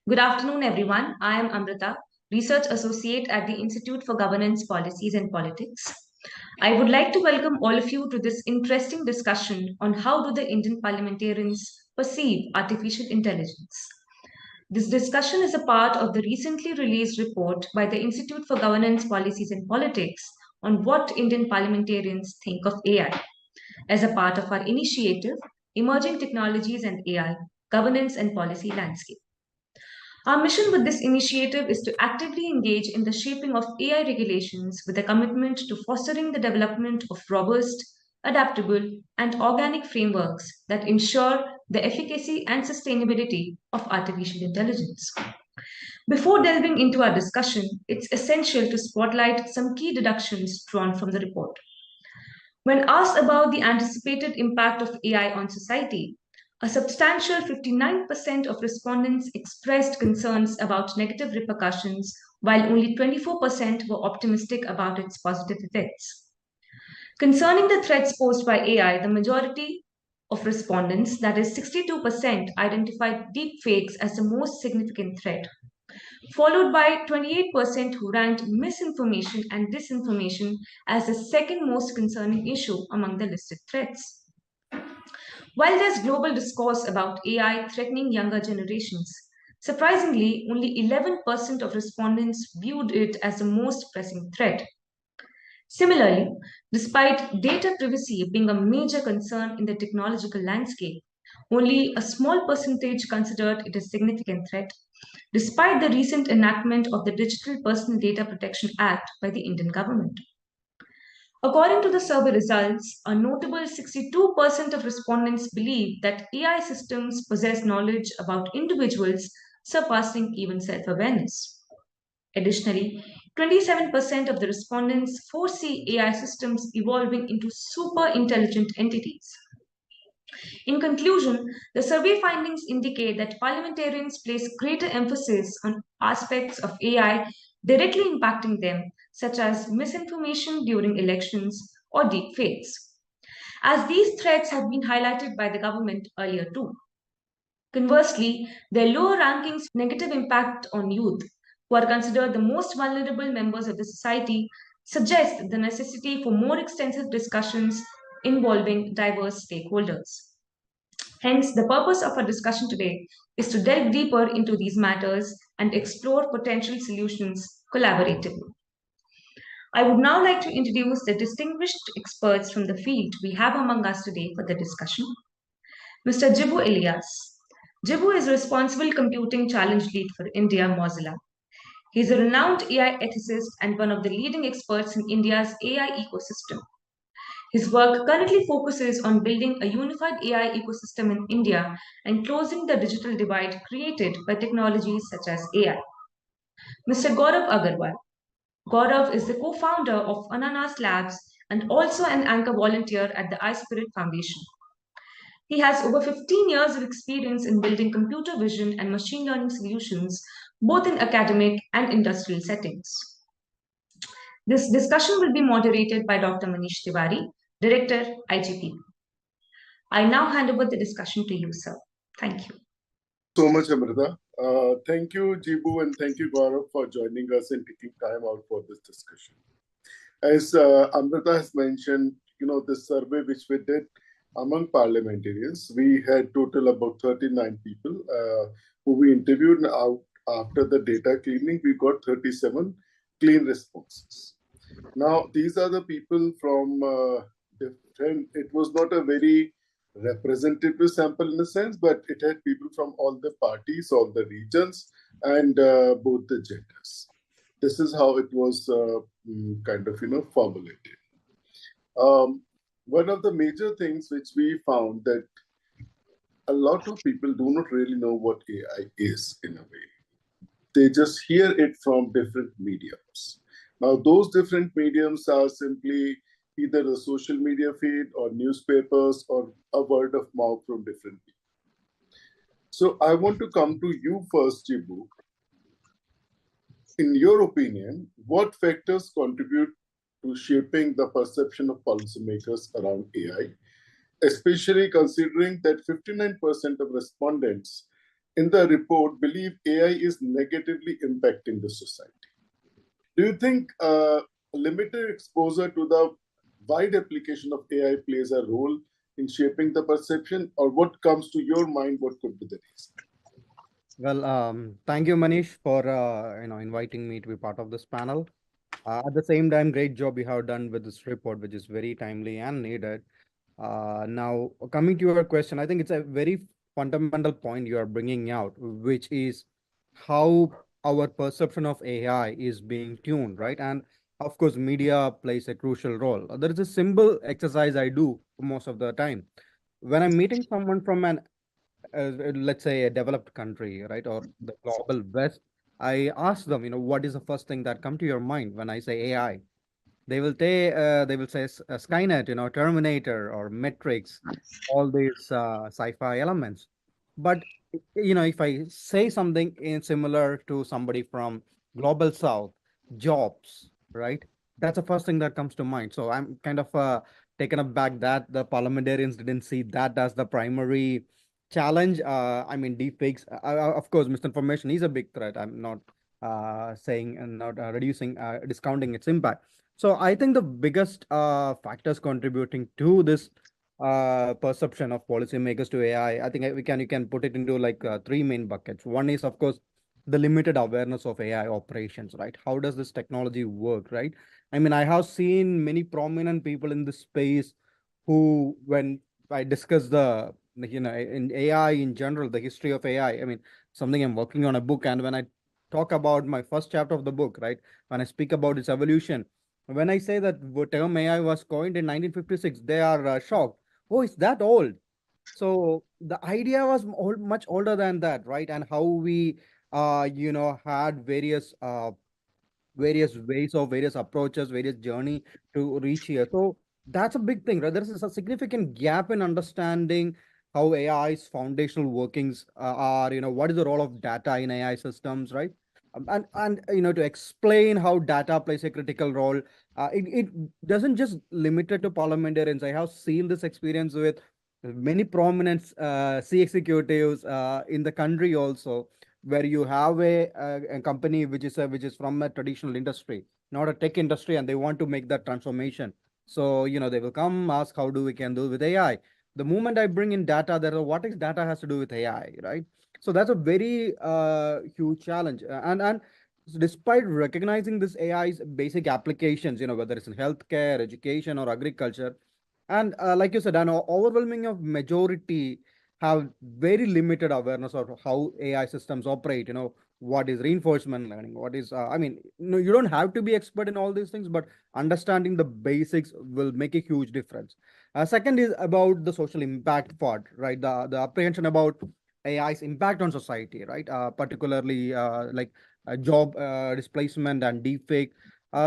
Good afternoon, everyone. I am Amrita, Research Associate at the Institute for Governance, Policies and Politics. I would like to welcome all of you to this interesting discussion on how do the Indian parliamentarians perceive artificial intelligence. This discussion is a part of the recently released report by the Institute for Governance, Policies and Politics on what Indian parliamentarians think of AI as a part of our initiative, Emerging Technologies and AI, Governance and Policy Landscape. Our mission with this initiative is to actively engage in the shaping of AI regulations with a commitment to fostering the development of robust, adaptable, and organic frameworks that ensure the efficacy and sustainability of artificial intelligence. Before delving into our discussion, it's essential to spotlight some key deductions drawn from the report. When asked about the anticipated impact of AI on society, a substantial 59% of respondents expressed concerns about negative repercussions, while only 24% were optimistic about its positive effects. Concerning the threats posed by AI, the majority of respondents, that is 62%, identified deepfakes as the most significant threat, followed by 28% who ranked misinformation and disinformation as the second most concerning issue among the listed threats. While there's global discourse about AI threatening younger generations, surprisingly, only 11% of respondents viewed it as the most pressing threat. Similarly, despite data privacy being a major concern in the technological landscape, only a small percentage considered it a significant threat, despite the recent enactment of the Digital Personal Data Protection Act by the Indian government. According to the survey results, a notable 62% of respondents believe that AI systems possess knowledge about individuals, surpassing even self awareness. Additionally, 27% of the respondents foresee AI systems evolving into super intelligent entities. In conclusion, the survey findings indicate that parliamentarians place greater emphasis on aspects of AI directly impacting them, such as misinformation during elections or deepfakes, as these threats have been highlighted by the government earlier too. Conversely, their lower rankings negative impact on youth, who are considered the most vulnerable members of the society, suggest the necessity for more extensive discussions involving diverse stakeholders. Hence, the purpose of our discussion today is to delve deeper into these matters and explore potential solutions collaboratively. I would now like to introduce the distinguished experts from the field we have among us today for the discussion. Mr. Jibu Elias. Jibu is Responsible Computing Challenge Lead for India Mozilla. He is a renowned AI ethicist and one of the leading experts in India's AI ecosystem. His work currently focuses on building a unified AI ecosystem in India and closing the digital divide created by technologies such as AI. Mr. Gaurav Aggarwal. Gaurav is the co-founder of Ananas Labs and also an anchor volunteer at the iSpirit Foundation. He has over 15 years of experience in building computer vision and machine learning solutions, both in academic and industrial settings. This discussion will be moderated by Dr. Manish Tiwari, Director, IGPP. I now hand over the discussion to you, sir. Thank you. So much, Amrita. Thank you, Jibu, and thank you, Gaurav, for joining us and taking time out for this discussion. As Amrita has mentioned, this survey which we did among parliamentarians, we had total about 39 people who we interviewed. Out after the data cleaning, we got 37 clean responses. Now, these are the people from different, it was not a very representative sample in a sense, but it had people from all the parties, all the regions, and both the genders. This is how it was formulated. One of the major things which we found that a lot of people do not really know what AI is in a way. They just hear it from different mediums. Now, those different mediums are simply either the social media feed or newspapers or a word of mouth from different people. So I want to come to you first, Jibu. In your opinion, what factors contribute to shaping the perception of policymakers around AI, especially considering that 59% of respondents in the report believe AI is negatively impacting the society. Do you think limited exposure to the wide application of AI plays a role in shaping the perception, or what comes to your mind? What could be the reason? Well, thank you, Manish, for inviting me to be part of this panel. At the same time, great job you have done with this report, which is very timely and needed. Now, coming to your question, I think it's a very fundamental point you are bringing out, which is how our perception of AI is being tuned, right? And of course, media plays a crucial role. There is a simple exercise I do most of the time. When I'm meeting someone from an, let's say, a developed country, right, or the global West, I ask them, what is the first thing that come to your mind when I say AI? They will say Skynet, Terminator or Matrix, all these sci-fi elements. But if I say something in similar to somebody from global South, jobs, right? That's the first thing that comes to mind. So I'm kind of taken aback that the parliamentarians didn't see that as the primary challenge. I mean, deepfakes, of course, misinformation is a big threat. I'm not saying and not reducing, discounting its impact. So I think the biggest factors contributing to this perception of policymakers to AI, I think you can put it into like three main buckets. One is, of course, the limited awareness of AI operations, right? How does this technology work, right? I mean, I have seen many prominent people in this space who, when I discuss in AI in general, the history of AI, I mean, something I'm working on a book, and when I talk about my first chapter of the book, right? When I speak about its evolution, when I say that the term AI was coined in 1956, they are shocked. Oh, it's that old. So the idea was much older than that, right? And how we, had various ways of various approaches, various journey to reach here. So that's a big thing, right? There's a significant gap in understanding how AI's foundational workings are, what is the role of data in AI systems, right? And to explain how data plays a critical role, it doesn't just limit it to parliamentarians. I have seen this experience with many prominent C executives in the country also, where you have a company which is from a traditional industry, not a tech industry, and they want to make that transformation. So they will come ask how do we can do with AI. The moment I bring in data, there are what is data has to do with AI, right? So that's a very huge challenge. And despite recognizing this AI's basic applications, whether it's in healthcare, education, or agriculture, and like you said, an overwhelming of majority have very limited awareness of how AI systems operate. What is reinforcement learning? What is, I mean, you don't have to be expert in all these things, but understanding the basics will make a huge difference. Second is about the social impact part, right? The apprehension about AI's impact on society, right? Particularly like job displacement and deepfake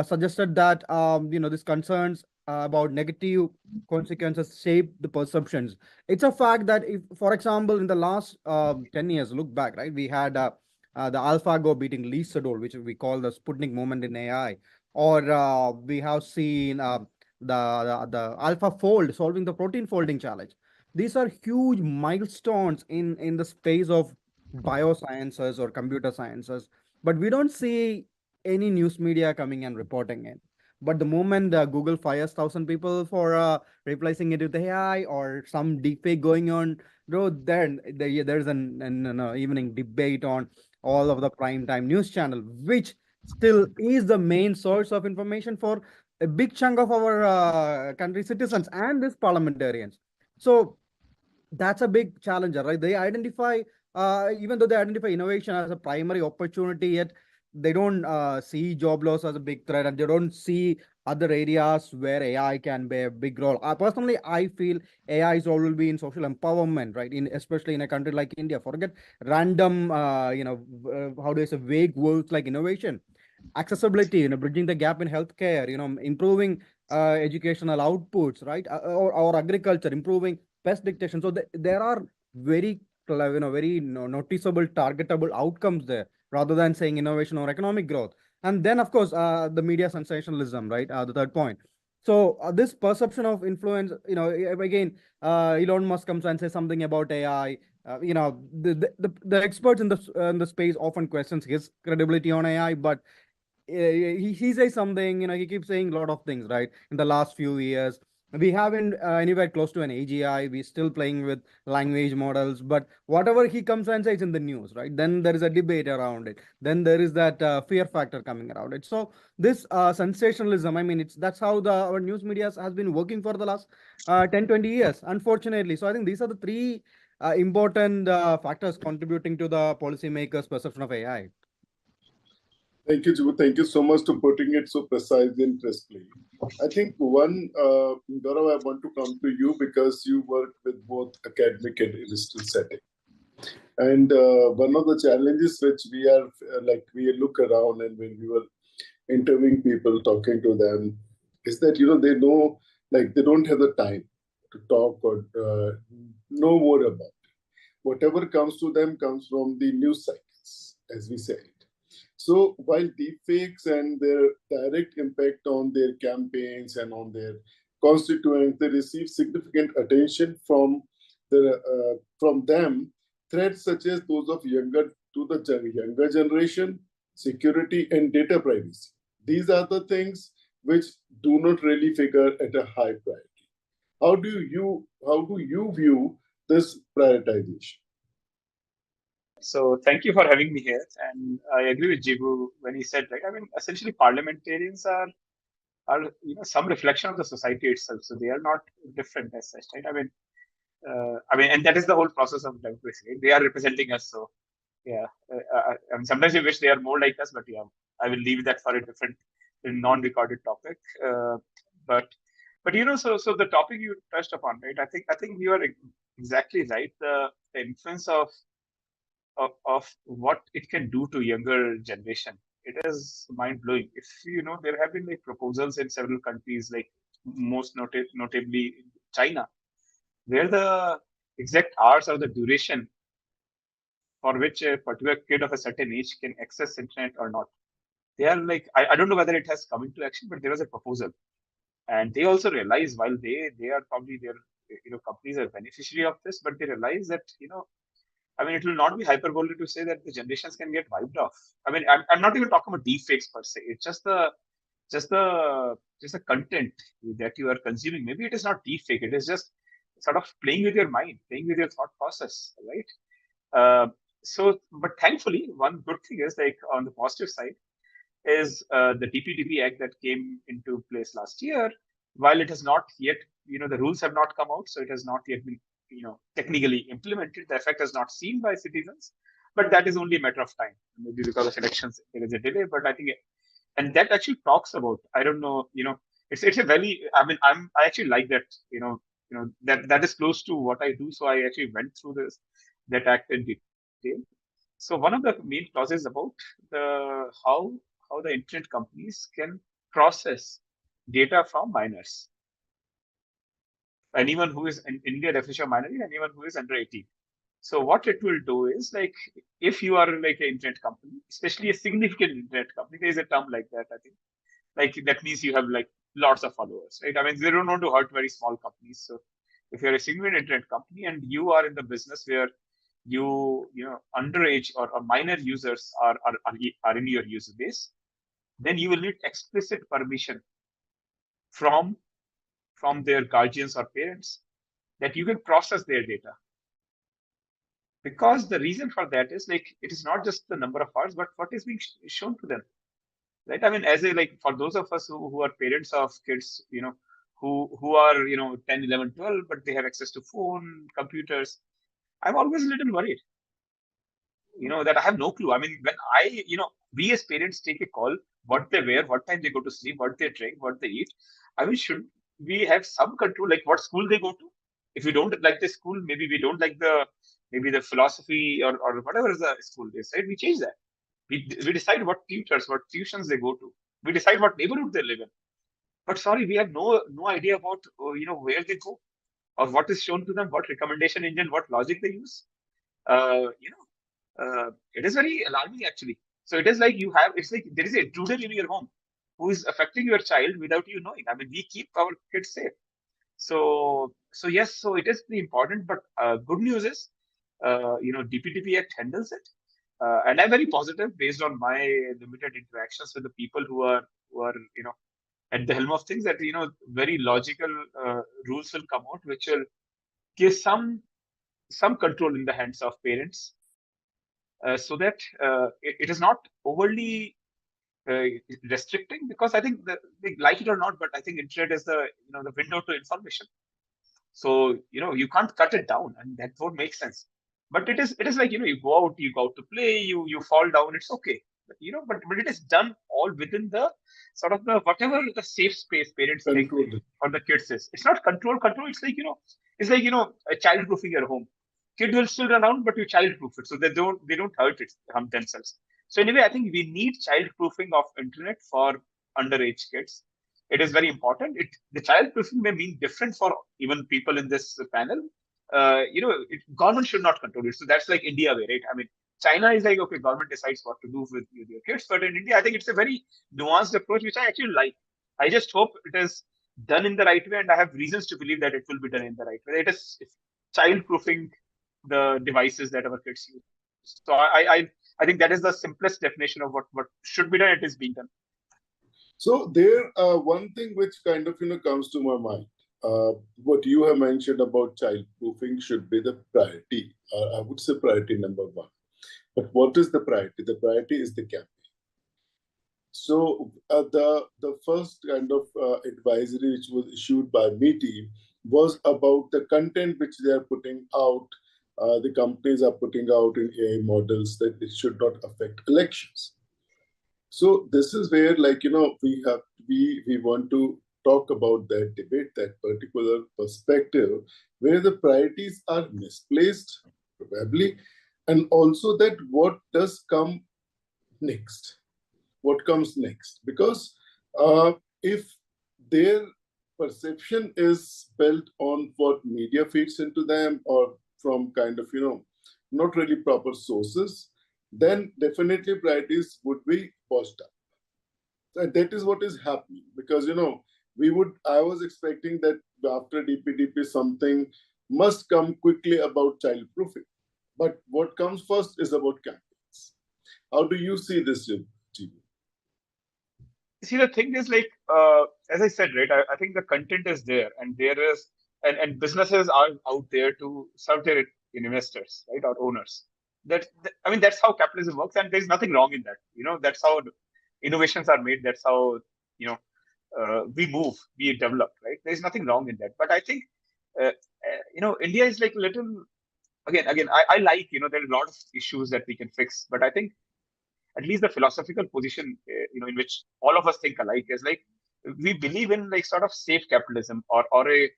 suggested that, these concerns about negative consequences shape the perceptions. It's a fact that if, for example, in the last 10 years, look back, right, we had the AlphaGo beating Lee Sedol, which we call the Sputnik moment in AI, or we have seen the AlphaFold solving the protein folding challenge. These are huge milestones in the space of biosciences or computer sciences, but we don't see any news media coming and reporting it. But the moment Google fires 1,000 people for replacing it with AI or some deepfake going on, bro, then there's an evening debate on all of the prime time news channel, which still is the main source of information for a big chunk of our country citizens and these parliamentarians. So that's a big challenger, right? They identify, even though they identify innovation as a primary opportunity, yet they don't see job loss as a big threat, and they don't see other areas where AI can play a big role. Personally, I feel AI's role will be in social empowerment, right? In especially in a country like India. Forget random, how do I say, vague words like innovation, accessibility, bridging the gap in healthcare, improving educational outputs, right? Or agriculture, improving pest dictation. So there are very, very noticeable, targetable outcomes there, rather than saying innovation or economic growth. And then, of course, the media sensationalism, right? The third point. So this perception of influence, again, Elon Musk comes and says something about AI. The experts in the space often questions his credibility on AI, but he says something, he keeps saying a lot of things, right? In the last few years, we haven't anywhere close to an AGI. We're still playing with language models, but whatever he comes and says in the news, right? Then there is a debate around it. Then there is that fear factor coming around it. So this sensationalism, I mean, that's how our news media has been working for the last 10, 20 years, unfortunately. So I think these are the three important factors contributing to the policymakers' perception of AI. Thank you, Jibu. Thank you so much for putting it so precisely and crisply. I think Gaurav, I want to come to you because you work with both academic and industrial setting. And one of the challenges which we look around and when we were interviewing people, talking to them, is that, they know, they don't have the time to talk or know more about it. Whatever comes to them comes from the news cycles, as we say. So while deepfakes and their direct impact on their campaigns and on their constituents, they receive significant attention from them. Threats such as those of younger generation, security and data privacy. These are the things which do not really figure at a high priority. How do you view this prioritization? So thank you for having me here. And I agree with Jibu when he said, essentially parliamentarians are some reflection of the society itself. So they are not different as such, right? And that is the whole process of democracy. Right? They are representing us. So yeah, sometimes we wish they are more like us, but yeah, I will leave that for a different non-recorded topic. But so the topic you touched upon, right? I think you are exactly right. The influence of what it can do to younger generation. It is mind blowing. If there have been proposals in several countries, most notably China, where the exact hours or the duration for which a particular kid of a certain age can access internet or not. They are I don't know whether it has come into action, but there was a proposal, and they also realize while they are probably their companies are beneficiary of this, but they realize that it will not be hyperbole to say that the generations can get wiped off. I'm not even talking about deepfakes per se. It's just the content that you are consuming. Maybe it is not deepfake. It is just sort of playing with your mind, playing with your thought process, right? But thankfully, one good thing is on the positive side is the DPDP Act that came into place last year. While it has not yet, the rules have not come out, so it has not yet been technically implemented. The effect is not seen by citizens, but that is only a matter of time. Maybe because of elections, there is a delay, but I think, and that actually talks about, I don't know, it's a very, I actually like that, that is close to what I do. So I actually went through that act in detail. So one of the main clauses about how the internet companies can process data from minors. Anyone who is in India definition of minority, anyone who is under 18. So what it will do is if you are an internet company, especially a significant internet company, there is a term like that, I think. That means you have lots of followers, right? They don't want to hurt very small companies. So if you're a significant internet company and you are in the business where underage or minor users are in your user base, then you will need explicit permission from their guardians or parents that you can process their data. Because the reason for that is it is not just the number of hours, but what is being shown to them, right? As for those of us who are parents of kids, who are 10, 11, 12, but they have access to phone, computers, I'm always a little worried. That I have no clue. When we as parents take a call, what they wear, what time they go to sleep, what they drink, what they eat. Should we have some control, what school they go to? If we don't like the school, maybe we don't like the philosophy or whatever the school is, right? We change that. We decide what tutors, what tuitions they go to. We decide what neighborhood they live in. But sorry, we have no idea about where they go or what is shown to them, what recommendation engine, what logic they use. It is very alarming actually. So it is it's like there is a intruder in your home who is affecting your child without you knowing. We keep our kids safe. So yes, so it is pretty important. But good news is DPDP Act handles it. And I'm very positive based on my limited interactions with the people who are at the helm of things, that very logical rules will come out which will give some control in the hands of parents, so that it is not overly uh, restricting, because I think they like it or not, but I think internet is the window to information. So you can't cut it down, and that won't make sense. But it is like you go out to play, you fall down, it's okay. But it is done all within the sort of the whatever the safe space parents think Controlled. for the kids is. It's not control. It's like a child proofing your home. Kid will still run around, but you child proof it so they don't harm themselves. So anyway, I think we need child proofing of internet for underage kids. It is very important. The child proofing may mean different for even people in this panel. Government should not control it. So that's like India way, right? I mean, China is like, okay, government decides what to do with your kids. But in India, I think it's a very nuanced approach, which I actually like. I just hope it is done in the right way, and I have reasons to believe that it will be done in the right way. It's child proofing the devices that our kids use. So I think that is the simplest definition of what should be done. It is being done. So there, one thing which kind of comes to my mind, what you have mentioned about child proofing should be the priority. I would say priority number one. But what is the priority? The priority is the campaign. So the first kind of advisory which was issued by MeToo was about the content which they are putting out. The companies are putting out in AI models, that it should not affect elections. So this is where, we want to talk about that debate, that particular perspective, where the priorities are misplaced, probably, and also that what does come next. What comes next? Because if their perception is built on what media feeds into them, or from kind of, not really proper sources, then definitely priorities would be pushed up. And that is what is happening, because, I was expecting that after DPDP, something must come quickly about child proofing. But what comes first is about campaigns. How do you see this, Jibu? See, the thing is, like, as I said, right, I think the content is there, and and businesses are out there to serve their investors, right, or owners. I mean, that's how capitalism works, and there's nothing wrong in that. That's how innovations are made. That's how we move, we develop, right? There's nothing wrong in that. But I think India is like a little, again. I like, there are a lot of issues that we can fix, but I think at least the philosophical position, in which all of us think alike, is like we believe in like sort of safe capitalism, or a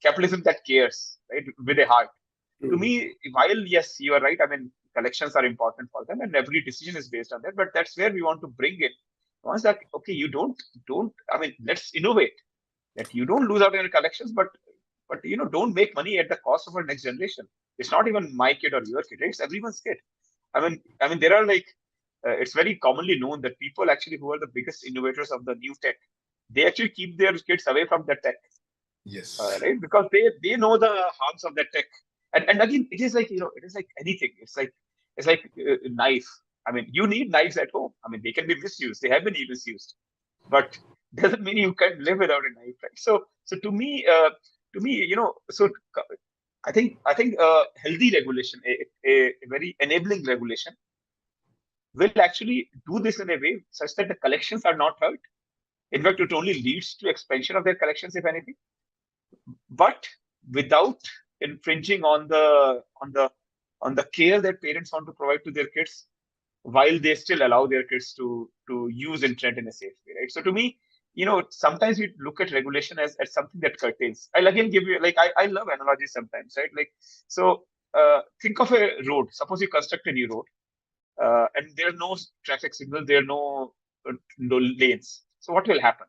capitalism that cares, right, with a heart. To me, while yes, you are right. I mean, collections are important for them, and every decision is based on that. But that's where we want to bring it. Once that, okay, you don't. I mean, let's innovate. That you don't lose out on your collections, but don't make money at the cost of our next generation. It's not even my kid or your kid. It's everyone's kid. I mean, there are like, it's very commonly known that people actually who are the biggest innovators of the new tech, they actually keep their kids away from the tech. Yes. Right? Because they know the harms of that tech. And again, it is like, it is like anything. It's like a knife. I mean, you need knives at home. I mean, they can be misused. They have been misused, but doesn't mean you can live without a knife, right? So to me, so I think healthy regulation, a very enabling regulation, will actually do this in a way such that the collections are not hurt. In fact, it only leads to expansion of their collections, if anything, but without infringing on the care that parents want to provide to their kids, while they still allow their kids to use internet in a safe way, right? So to me, sometimes we look at regulation as something that curtails. I'll again give you, like, I love analogies sometimes, right? Like, so think of a road. Suppose you construct a new road, and there are no traffic signals, there are no lanes. So what will happen?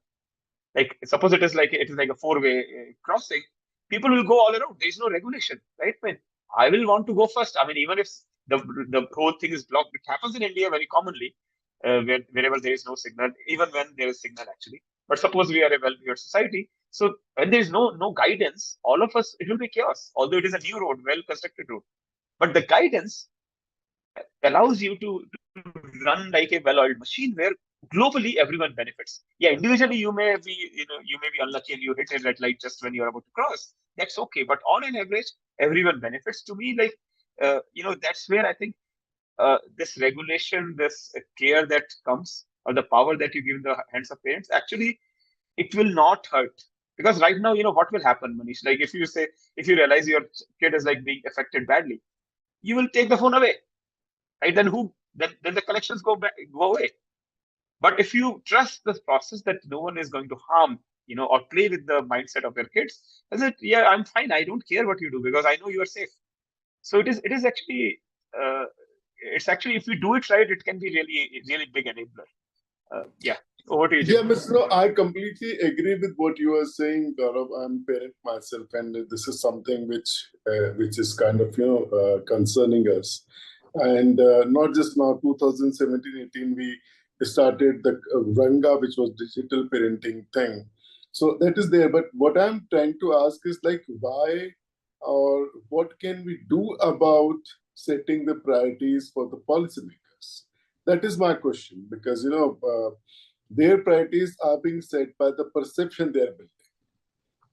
Like, suppose it is like a four-way crossing, people will go all around. There is no regulation, right? I mean, I will want to go first. I mean, even if the whole thing is blocked, it happens in India very commonly, wherever there is no signal, even when there is signal actually. But suppose we are a well-behaved society, so when there is no guidance, all of us, it will be chaos. Although it is a new road, well constructed road, But the guidance allows you to run like a well-oiled machine where globally everyone benefits. Yeah, individually you may be unlucky and you hit a red light just when you're about to cross. That's okay. But on an average, everyone benefits. To me, like that's where I think this regulation, this care that comes, or the power that you give in the hands of parents, actually it will not hurt. Because right now, what will happen, Manish? Like if you realize your kid is like being affected badly, you will take the phone away, right? Then the collections go away. But if you trust the process that no one is going to harm, or play with the mindset of your kids, is it? Yeah, I'm fine. I don't care what you do because I know you are safe. So it is actually, it's actually, if we do it right, it can be really, really big enabler. Yeah. Over to you, Yeah, Jibu. Mr. I completely agree with what you are saying, Gaurav. I'm a parent myself, and this is something which is kind of concerning us. And not just now, 2017-18, we started the Ranga, which was digital parenting thing. So that is there. But what I'm trying to ask is like, why or what can we do about setting the priorities for the policymakers? That is my question, because their priorities are being set by the perception they are building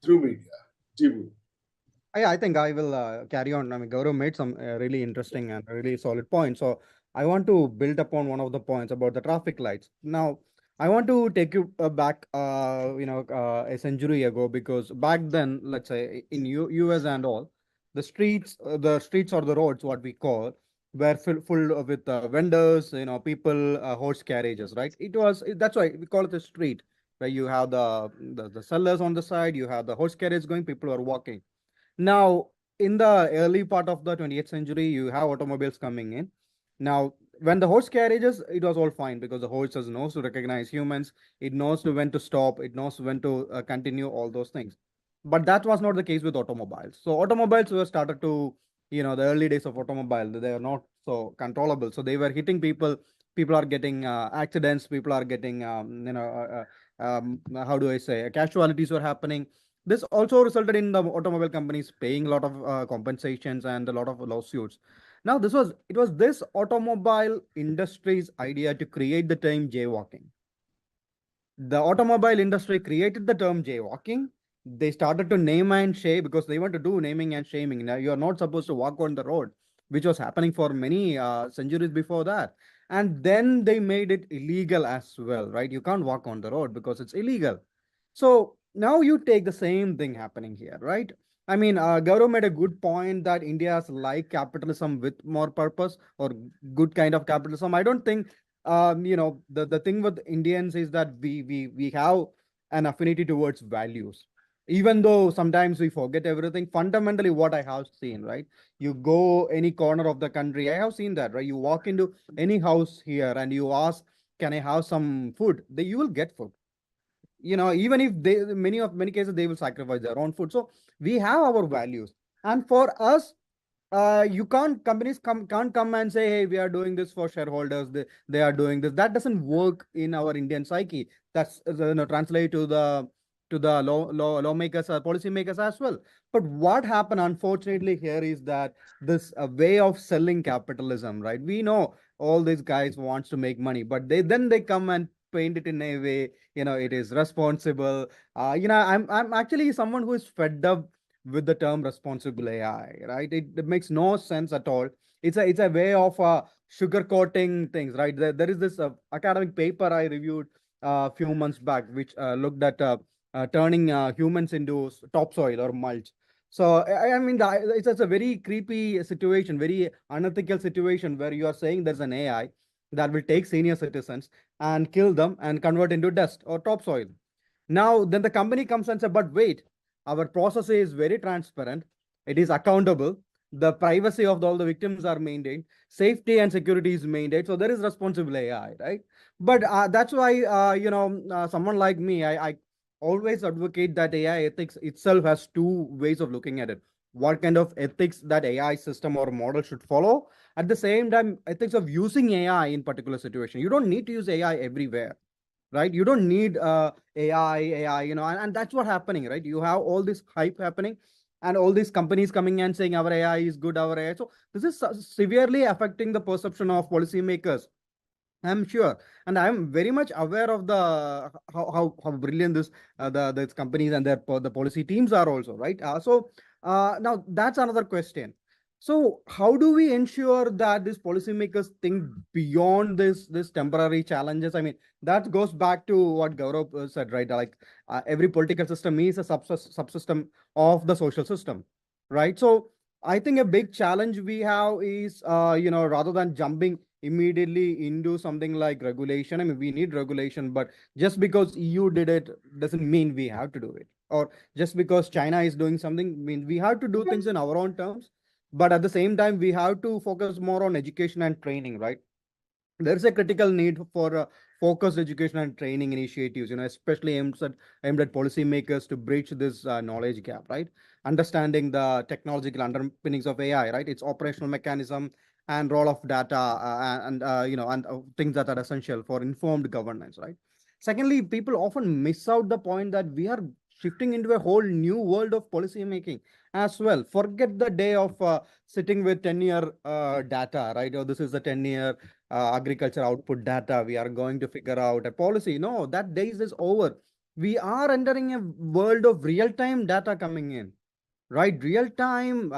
through media. Jibu. I think I will carry on. I mean, Gaurav made some really interesting and really solid points. So I want to build upon one of the points about the traffic lights. Now, I want to take you back, a century ago, because back then, let's say in US and all, the streets or the roads, what we call, were full with vendors, people, horse carriages, right? That's why we call it a street, where you have the sellers on the side, you have the horse carriage going, people are walking. Now, in the early part of the 20th century, you have automobiles coming in. Now, when the horse carriages, it was all fine because the horses knows to recognize humans. It knows when to stop. It knows when to continue all those things. But that was not the case with automobiles. So automobiles were started to, the early days of automobile, they were not so controllable. So they were hitting people. People are getting accidents. People are getting, how do I say, casualties were happening. This also resulted in the automobile companies paying a lot of compensations and a lot of lawsuits. Now, it was this automobile industry's idea to create the term jaywalking. The automobile industry created the term jaywalking. They started to name and shame because they want to do naming and shaming. Now, you are not supposed to walk on the road, which was happening for many centuries before that. And then they made it illegal as well, right? You can't walk on the road because it's illegal. So now you take the same thing happening here, right? I mean, Gaurav made a good point that India's like capitalism with more purpose or good kind of capitalism. I don't think, the thing with Indians is that we have an affinity towards values. Even though sometimes we forget everything, fundamentally what I have seen, right? You go any corner of the country, I have seen that, right? You walk into any house here and you ask, can I have some food? You will get food, even if many cases they will sacrifice their own food. So we have our values, and for us, you can't companies can't come and say, hey, we are doing this for shareholders, they are doing this. That doesn't work in our Indian psyche. That's translate to the lawmakers or policymakers as well. But what happened unfortunately here is that this way of selling capitalism, right? We know all these guys wants to make money, but they come and paint it in a way, it is responsible. I'm actually someone who is fed up with the term responsible AI, right? It makes no sense at all. It's a way of sugarcoating things, right? There is this academic paper I reviewed a few months back, which looked at turning humans into topsoil or mulch. So I mean, it's a very creepy situation, very unethical situation where you are saying there's an AI that will take senior citizens and kill them and convert into dust or topsoil. Now, then the company comes and says, but wait, our process is very transparent. It is accountable. The privacy of all the victims are maintained. Safety and security is maintained. So there is responsible AI, right? But that's why, someone like me, I always advocate that AI ethics itself has two ways of looking at it. What kind of ethics that AI system or model should follow. At the same time, ethics of using AI in particular situation. You don't need to use AI everywhere, right? You don't need AI, and that's what happening, right? You have all this hype happening. and all these companies coming and saying our AI is good, our AI. So this is severely affecting the perception of policymakers. I'm sure, and I'm very much aware of the how brilliant this the companies and the policy teams are also, right? Now that's another question. So how do we ensure that these policymakers think beyond this temporary challenges? I mean, that goes back to what Gaurav said, right? Like every political system is a subsystem of the social system, right? So I think a big challenge we have is, rather than jumping immediately into something like regulation. I mean, we need regulation, but just because EU did it doesn't mean we have to do it. Or just because China is doing something means we have to do things in our own terms. But at the same time, we have to focus more on education and training, right? There's a critical need for focused education and training initiatives, especially aimed at policymakers to bridge this knowledge gap, right? Understanding the technological underpinnings of AI, right? Its operational mechanism and role of data, and things that are essential for informed governance, right? Secondly, people often miss out the point that we are shifting into a whole new world of policy making as well. Forget the day of sitting with 10-year data, right? Or this is the 10-year agriculture output data. We are going to figure out a policy. No, that days is over. We are entering a world of real-time data coming in, right? Real-time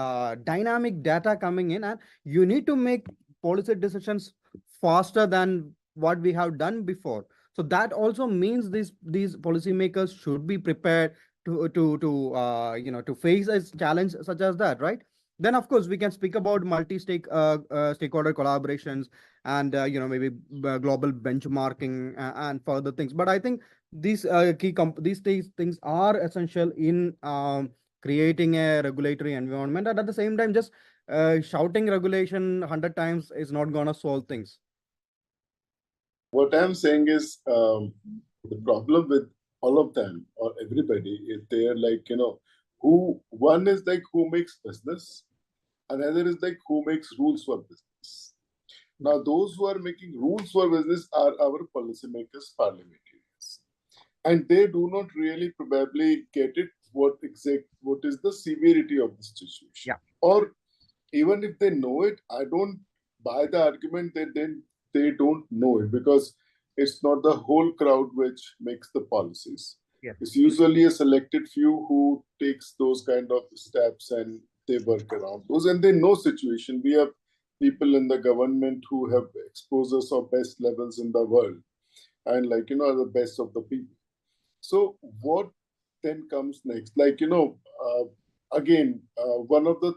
dynamic data coming in, and you need to make policy decisions faster than what we have done before. So that also means these policymakers should be prepared to face a challenge such as that, right? Then of course we can speak about stakeholder collaborations and maybe global benchmarking and further things. But I think these things are essential in creating a regulatory environment, and at the same time, just shouting regulation 100 times is not going to solve things. What I'm saying is the problem with all of them or everybody is they're like, who one is like who makes business, another is like who makes rules for business. Now, those who are making rules for business are our policymakers, parliamentarians, and they do not really probably get it what is the severity of the situation. Yeah. Or even if they know it, I don't buy the argument that then they don't know it, because it's not the whole crowd which makes the policies. Yeah. It's usually a selected few who takes those kind of steps and they work around those, and they know situation. We have people in the government who have exposures of best levels in the world, and are the best of the people. So what then comes next? Again, one of the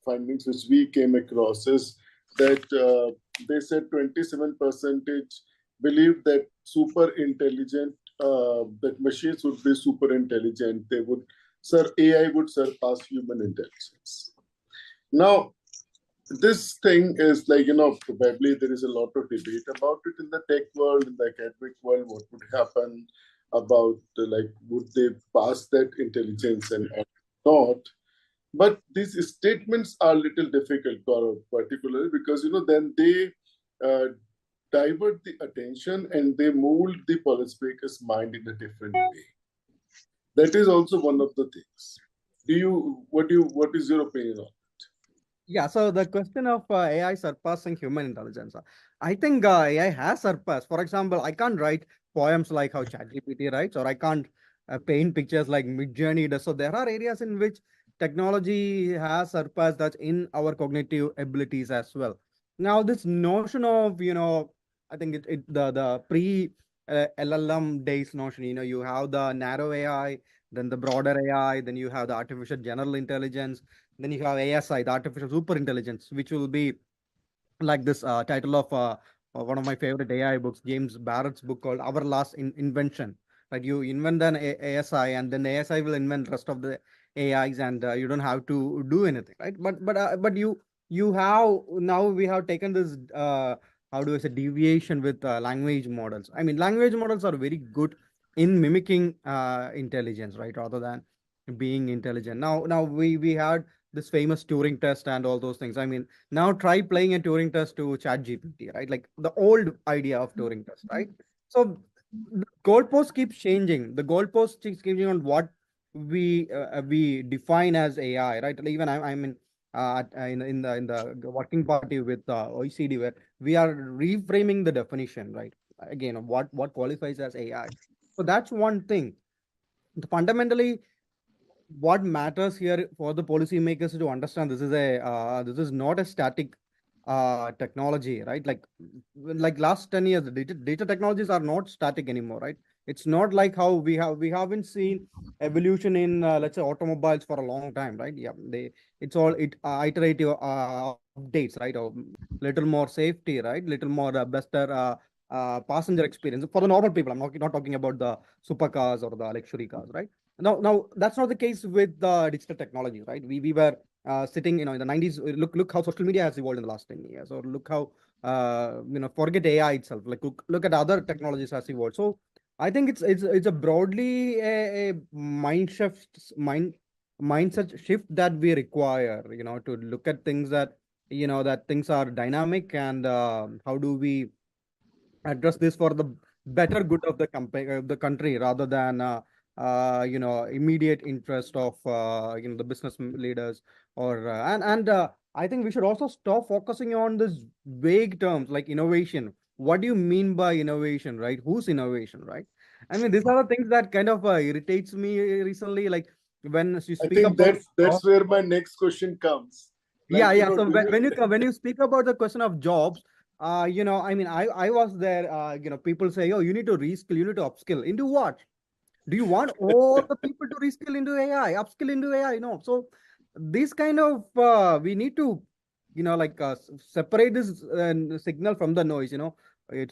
findings which we came across is that they said 27% believe that that machines would be super intelligent. AI would surpass human intelligence. Now, this thing is probably there is a lot of debate about it in the tech world, in the academic world. What would happen about would they pass that intelligence and not? But these statements are a little difficult, particularly because then they divert the attention and they mold the policymaker's mind in a different way. That is also one of the things. What is your opinion on? Yeah, so the question of AI surpassing human intelligence, I think AI has surpassed. For example, I can't write poems like how ChatGPT writes, or I can't paint pictures like Midjourney does. So there are areas in which technology has surpassed that in our cognitive abilities as well. Now, this notion of, I think the pre LLM days notion, you have the narrow AI, then the broader AI, then you have the artificial general intelligence, then you have ASI, the artificial super intelligence, which will be like this title of one of my favorite AI books, James Barrett's book called Our Last Invention. Right, you invent an ASI, and then the ASI will invent rest of the AIs, and you don't have to do anything, right? But you have now we have taken this how do I say deviation with language models. I mean, language models are very good in mimicking intelligence, right, rather than being intelligent. Now we had this famous Turing test and all those things. I mean, now try playing a Turing test to ChatGPT, right? Like the old idea of Turing test, right? So the goalpost keeps changing. The goalpost keeps changing on what we define as AI, right? Like, even I'm in the working party with OECD, where we are reframing the definition, right? Again, of what qualifies as AI. So that's one thing. Fundamentally, what matters here for the policymakers to understand, this is not a static technology, right? Like last 10 years, the data technologies are not static anymore, right? It's not like how we haven't seen evolution in let's say automobiles for a long time, right? Yeah, it's all iterative updates, right? Or little more safety, right? Little more better passenger experience for the normal people. I'm not talking about the supercars or the luxury cars, right? Now that's not the case with the digital technology, right? We were sitting, in the 90s. Look how social media has evolved in the last 10 years, or look how forget AI itself. Like look at other technologies has evolved. So I think it's a broadly a mindset shift that we require, to look at things that things are dynamic, and how do we address this for the better good of the country, rather than immediate interest of the business leaders, or I think we should also stop focusing on this vague terms like innovation. What do you mean by innovation, right? Whose innovation, right? I mean, these are the things that kind of irritates me recently, like when you I speak think about that's where my next question comes. yeah, Like, yeah. So do you when you speak about the question of jobs, I mean, I was there. People say, oh, you need to reskill, you need to upskill into what? Do you want all the people to reskill into AI, upskill into AI? No. So this kind of we need to, separate this signal from the noise.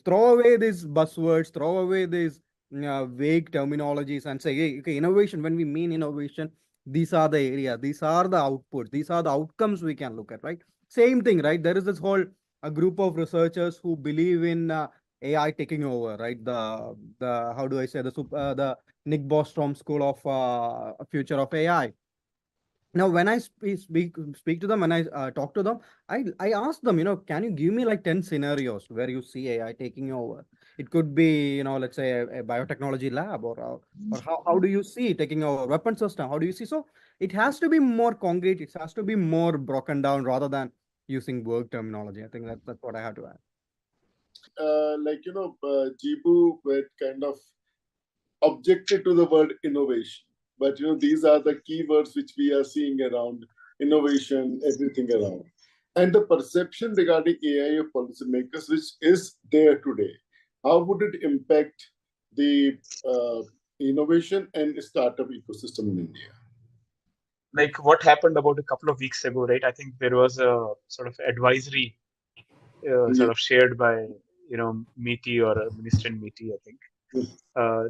Throw away these buzzwords, throw away these vague terminologies, and say, hey, okay, innovation. When we mean innovation, these are the areas, these are the outputs, these are the outcomes we can look at, right? Same thing, right? There is this whole a group of researchers who believe in AI taking over, right? The how do I say, the Nick Bostrom School of Future of AI. Now, when I speak to them, when I talk to them, I ask them, can you give me like 10 scenarios where you see AI taking over? It could be, let's say a biotechnology lab, or how do you see it taking over weapon system? How do you see? So it has to be more concrete. It has to be more broken down rather than using work terminology. I think that's what I have to add. Jibu were kind of objected to the word innovation. But these are the keywords which we are seeing around innovation, everything around. And the perception regarding AI of policymakers, which is there today, how would it impact the innovation and startup ecosystem in India? Like what happened about a couple of weeks ago, right? I think there was a sort of advisory sort Yeah. of shared by MITI or Minister in MITI, I think,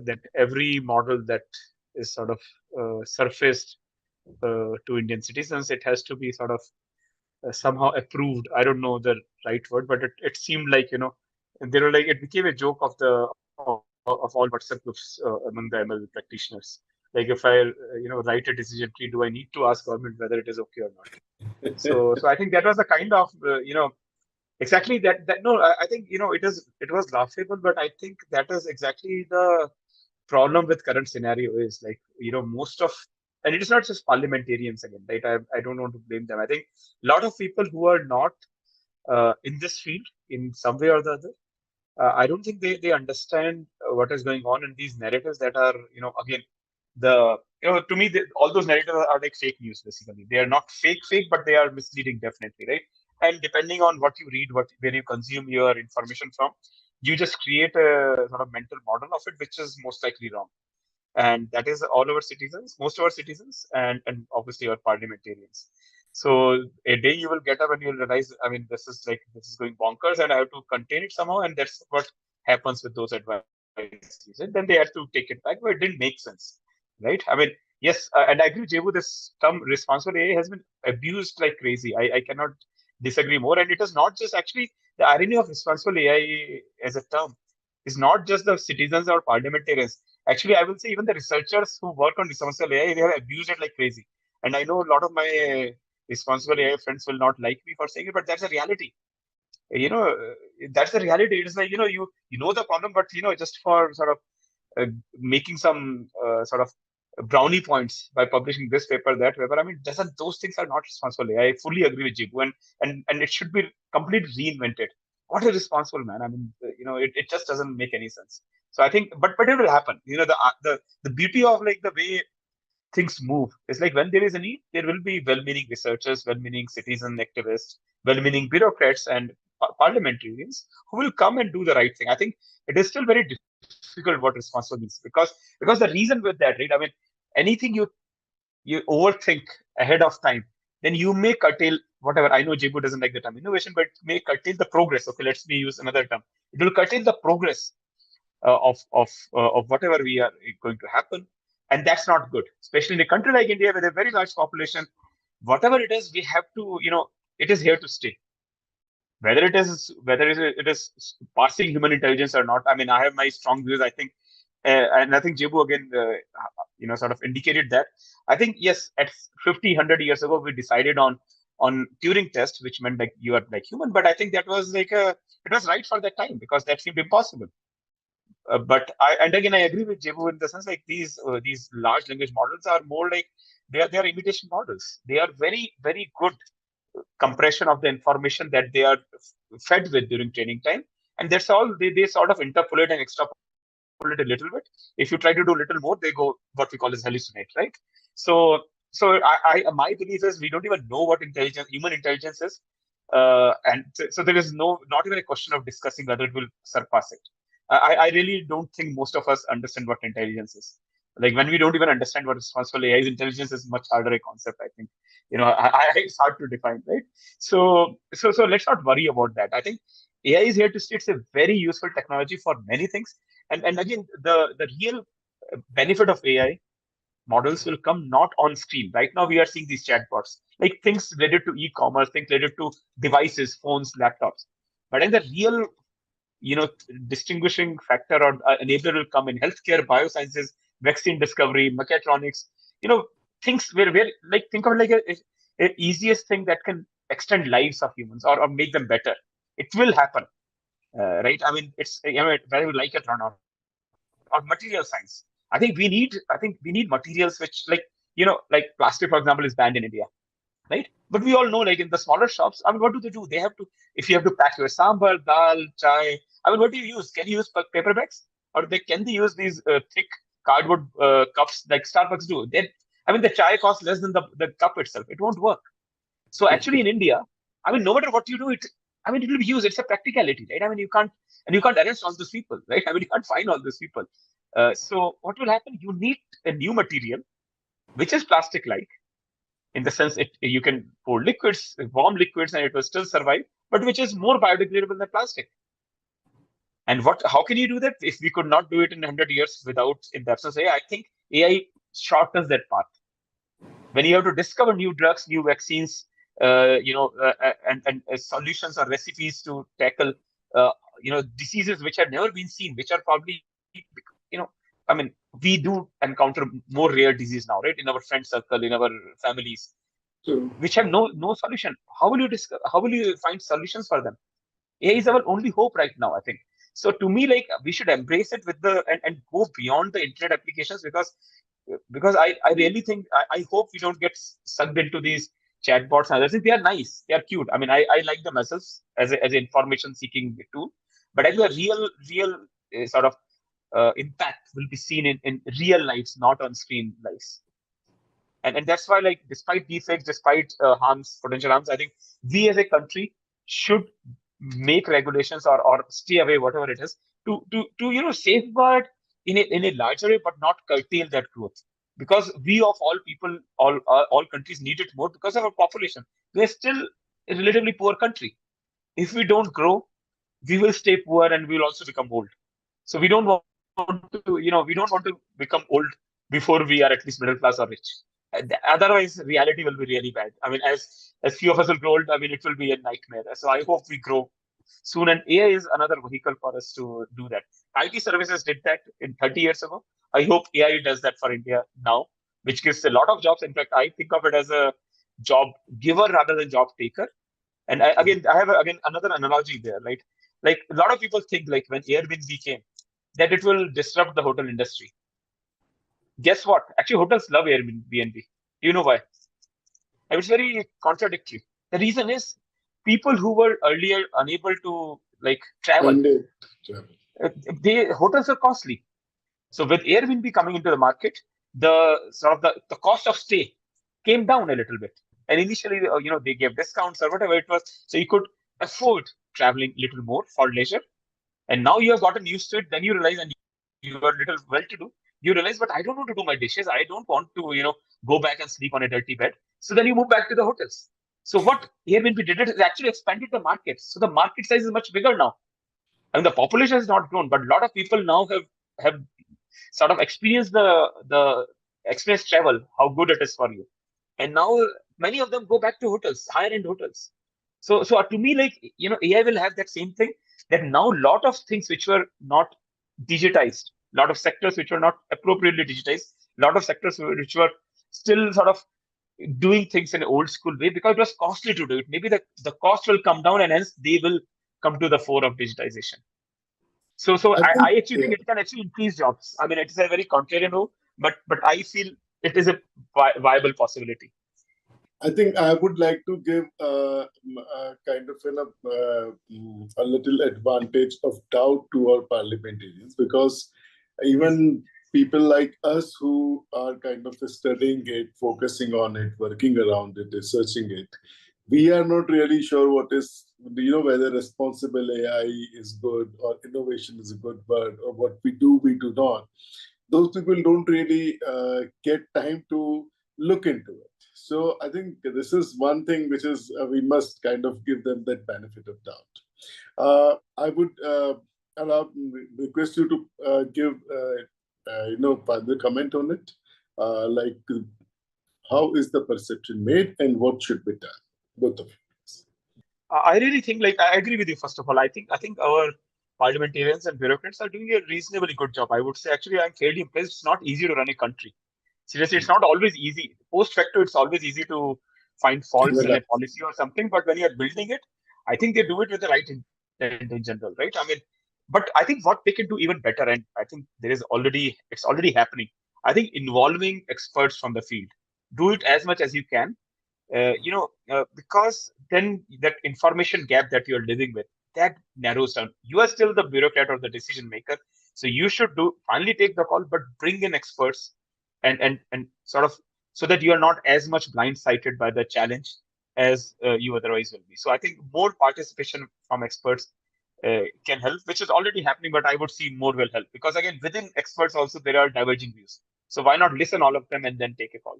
that every model that is sort of surfaced to Indian citizens, it has to be sort of somehow approved. I don't know the right word, but it seemed like and they were like, it became a joke of all WhatsApp groups among the ML practitioners. Like if I write a decision tree, do I need to ask government whether it is okay or not? So I think that was the kind of exactly that no, I think it was laughable, but I think that is exactly the problem with current scenario is like most of, and it is not just parliamentarians again, right? I don't want to blame them. I think a lot of people who are not in this field in some way or the other, I don't think they understand what is going on in these narratives that are again the to me all those narratives are like fake news. Basically they are not fake, but they are misleading, definitely, right? And depending on what you read, where you consume your information from, you just create a sort of mental model of it, which is most likely wrong. And that is all our citizens, most of our citizens, and obviously our parliamentarians. So a day you will get up and you'll realize, I mean, this is going bonkers, and I have to contain it somehow. And that's what happens with those advices. And then they have to take it back, but it didn't make sense, right? I mean, yes, and I agree, Jebu, this term responsible AI has been abused like crazy. I cannot disagree more. And it is not just actually the irony of responsible AI as a term is not just the citizens or parliamentarians. Actually, I will say even the researchers who work on responsible AI, they have abused it like crazy. And I know a lot of my responsible AI friends will not like me for saying it, but that's a reality. That's the reality. It's like you know the problem, but just for sort of making some sort of brownie points by publishing this paper, that paper. I mean, doesn't those things are not responsible? I fully agree with Jibu, and it should be completely reinvented. What is responsible, man? I mean, it just doesn't make any sense. So I think, but it will happen. The beauty of like the way things move is like when there is a need, there will be well-meaning researchers, well-meaning citizen activists, well-meaning bureaucrats, and parliamentarians who will come and do the right thing. I think it is still very difficult what responsible means, because the reason with that, right? I mean, anything you overthink ahead of time, then you may curtail whatever. I know Jibu doesn't like the term innovation, but it may curtail the progress. Okay, let's me use another term. It will curtail the progress of whatever we are going to happen, and that's not good. Especially in a country like India with a very large population, whatever it is, we have to, it is here to stay. Whether it is passing human intelligence or not. I mean, I have my strong views. I think, and I think Jibu again, sort of indicated that. I think yes, at 50, 100 years ago, we decided on Turing test, which meant like you are like human. But I think that was it was right for that time because that seemed impossible. But and again, I agree with Jibu in the sense like these large language models are more like they are imitation models. They are very, very good compression of the information that they are fed with during training time, and that's all. They sort of interpolate and extrapolate a little bit. If you try to do a little more, they go what we call as hallucinate, right? So my belief is we don't even know what human intelligence is, and so there is not even a question of discussing whether it will surpass it. I really don't think most of us understand what intelligence is. Like when we don't even understand what responsible AI is, intelligence is much harder a concept. I think it's hard to define, right? So let's not worry about that. I think AI is here to stay. It's a very useful technology for many things, and again the real benefit of AI models will come not on screen. Right now we are seeing these chatbots, like things related to e-commerce, things related to devices, phones, laptops. But in the real distinguishing factor or enabler will come in healthcare, biosciences, vaccine discovery, mechatronics, things where like think of it like a easiest thing that can extend lives of humans or make them better. It will happen, right? I mean, it's whether you like it or not. Or material science. I think we need materials which like plastic, for example, is banned in India, right? But we all know, like in the smaller shops, I mean, what do they do? They have to, if you have to pack your sambar, dal, chai, I mean, what do you use? Can you use paper bags? Or can they use these thick cardboard cups like Starbucks do? I mean, the chai costs less than the cup itself. It won't work. So actually in India, I mean, no matter what you do, it will be used. It's a practicality, right? I mean, you can't arrest all those people, right? I mean, you can't find all those people. So what will happen? You need a new material, which is plastic-like, in the sense you can pour liquids, warm liquids, and it will still survive, but which is more biodegradable than plastic. And how can you do that if we could not do it in 100 years without, in the absence of AI? I think AI shortens that path. When you have to discover new drugs, new vaccines, and solutions or recipes to tackle, diseases which have never been seen, which are probably, I mean, we do encounter more rare disease now, right? In our friend circle, in our families, which have no solution. How will you discover? How will you find solutions for them? AI is our only hope right now, I think. So to me, like we should embrace it with and go beyond the internet applications because I really think I hope we don't get sucked into these chatbots and others. They are nice, they are cute. I mean, I like them as an information seeking tool, but I think the real sort of impact will be seen in real lives, not on screen lives. And that's why, like, despite defects, despite potential harms, I think we as a country should make regulations or stay away, whatever it is, to safeguard in a larger way, but not curtail that growth. Because we of all people, all countries need it more because of our population. We're still a relatively poor country. If we don't grow, we will stay poor and we will also become old. So we don't want to become old before we are at least middle class or rich. Otherwise, reality will be really bad. I mean, as few of us will grow old, I mean, it will be a nightmare. So I hope we grow soon, and AI is another vehicle for us to do that. IT services did that in 30 years ago. I hope AI does that for India now, which gives a lot of jobs. In fact, I think of it as a job giver rather than job taker. And I have another analogy there, right? Like a lot of people think like when Airbnb came, that it will disrupt the hotel industry. Guess what? Actually, hotels love Airbnb. You know why? It's very contradictory. The reason is people who were earlier unable to like travel, Mandate travel. they hotels are costly. So with Airbnb coming into the market, the sort of the cost of stay came down a little bit. And initially, they gave discounts or whatever it was, so you could afford traveling a little more for leisure. And now you have gotten used to it. Then you realize, and you are little well-to-do. You realize, but I don't want to do my dishes. I don't want to, go back and sleep on a dirty bed. So then you move back to the hotels. So what Airbnb did it actually expanded the market. So the market size is much bigger now. I mean, the population has not grown, but a lot of people now have sort of experienced the express travel, how good it is for you. And now many of them go back to hotels, higher end hotels. So to me, like AI will have that same thing, that now a lot of things which were not digitized, a lot of sectors which were not appropriately digitized, a lot of sectors which were still sort of doing things in an old school way because it was costly to do it. Maybe the cost will come down and hence they will come to the fore of digitization. So I I think, actually think yeah, it can actually increase jobs. I mean, it's a very contrarian move, but I feel it is a viable possibility. I think I would like to give kind of a little advantage of doubt to our parliamentarians, because even people like us who are kind of studying it, focusing on it, working around it, researching it, we are not really sure what is, whether responsible AI is good or innovation is a good word, or what we do not. Those people don't really get time to look into it. So I think this is one thing which is we must kind of give them that benefit of doubt. I would request you to give further comment on it, like how is the perception made and what should be done, both of you. I really think, like, I agree with you. First of all, I think our parliamentarians and bureaucrats are doing a reasonably good job. I would say, actually, I'm fairly impressed. It's not easy to run a country. Seriously, it's not always easy. Post facto, it's always easy to find faults in a policy or something. But when you're building it, I think they do it with the right intent in general, right? I mean, but I think what they can do even better, and I think it's already happening. I think involving experts from the field, do it as much as you can, because then that information gap that you're living with, that narrows down. You are still the bureaucrat or the decision maker, so you should finally take the call, but bring in experts and sort of, so that you are not as much blindsided by the challenge as you otherwise will be. So I think more participation from experts can help, which is already happening, but I would see more will help, because again, within experts also there are diverging views. So why not listen all of them and then take a call?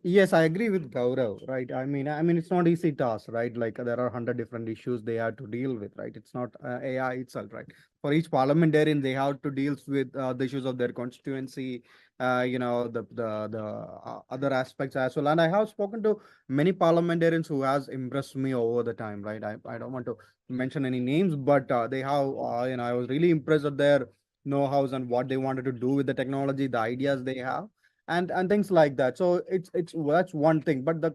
Yes, I agree with Gaurav, right? I mean, it's not easy task, right? Like there are 100 different issues they have to deal with, right? It's not AI itself, right? For each parliamentarian, they have to deal with the issues of their constituency, the other aspects as well. And I have spoken to many parliamentarians who has impressed me over the time, right? I don't want to mention any names, but they have, I was really impressed at their know-hows and what they wanted to do with the technology, the ideas they have and things like that. So it's that's one thing, but the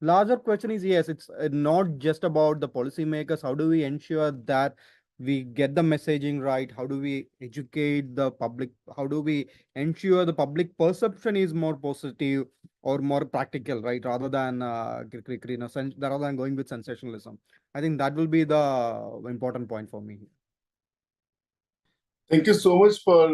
larger question is, yes, it's not just about the policymakers. How do we ensure that we get the messaging right? How do we educate the public? How do we ensure the public perception is more positive or more practical, right, rather than rather than going with sensationalism? I think that will be the important point for me. Thank you so much for